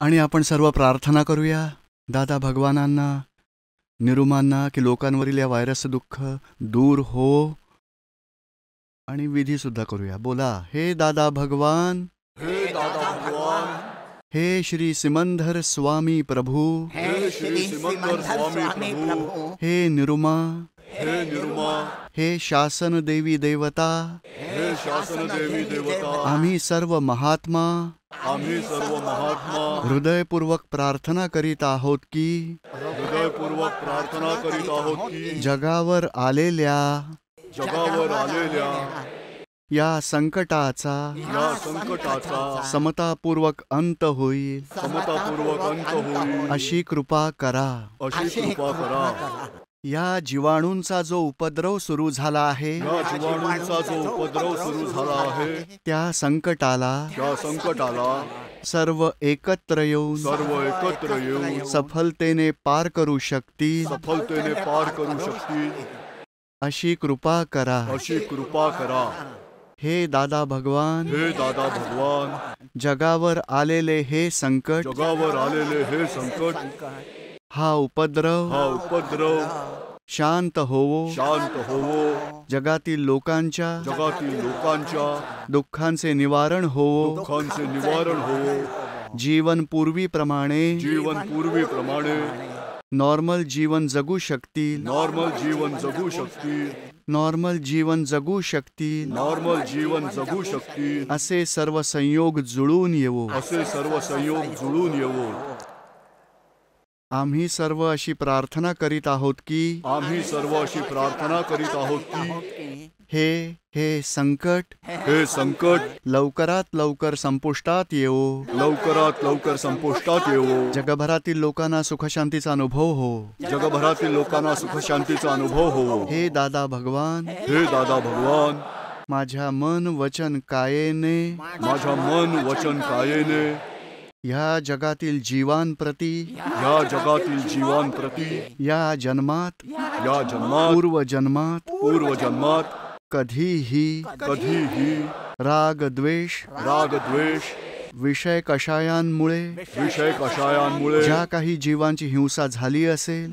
आणि आपण सर्व प्रार्थना करूया दादा भगवानांना, निरुमांना की लोकांवरील या व्हायरसचं दुःख दूर हो. आणि विधी सुद्धा करूया. बोला, हे दादा भगवान, हे दादा भगवान, हे श्री सिमंदर स्वामी प्रभु, हे श्री सिमंदर स्वामी प्रभु, हे निरुमा, हे निरुमा, हे शासन देवी देवता, हे शासन देवी देवता, आम्ही सर्व महात्मा आम्ही सर्व महात्मा हृदयपूर्वक प्रार्थना करीत आहोत की हृदयपूर्वक प्रार्थना करीत आहोत की जगावर आलेल्या जगावर आलेल्या या संकटाचा या संकटाचा समतापूर्वक अंत होईल, समतापूर्वक अंत होईल अशी कृपा करा. अशी कृपा करा. या जीवाणूंचा जो उपद्रव सुरू झाला आहे, या जीवाणूंचा जो उपद्रव सुरू झाला आहे, त्या संकटाला त्या संकटाला सर्व एकत्र येऊन सफलतेने पार करू शकतील, सफलतेने पार करू शकतील अशी कृपा करा. अशी कृपा करा. हे दादा भगवान, हे दादा भगवान, जगावर आलेले हे संकट, जगावर आलेले हे संकट, हा उपद्रव शांत होवो. जगातील लोकांच्या दुःखांचे निवारण होवो. जीवन पूर्वीप्रमाणे नॉर्मल जीवन जगू शकतील. नॉर्मल जीवन जगू शकतील असे सर्व संयोग जुळून येवो. आम्ही सर्व अशी प्रार्थना करीत आहोत की हे संकट लवकरात लवकर संपुष्टात येवो. जगभरातील लोकांना सुखशांतीचा अनुभव हो. हे दादा भगवान, माझ्या मन वचन कायेने ह्या जगातील जीवांप्रती या जन्मात पूर्वजन्मात कधीही राग द्वेष विषय कषायांमुळे ज्या काही जीवांची हिंसा झाली असेल,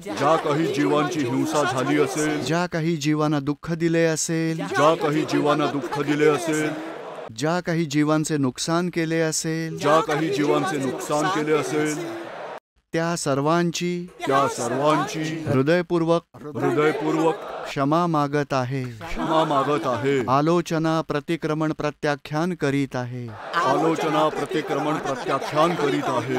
ज्या काही जीवांना दुःख दिले असेल, ज्या काही जीवांचे नुकसान केले असेल, त्या सर्वांची हृदयपूर्वक क्षमा मागत आहे. आलोचना प्रतिक्रमण प्रत्याख्यान करीत आहे.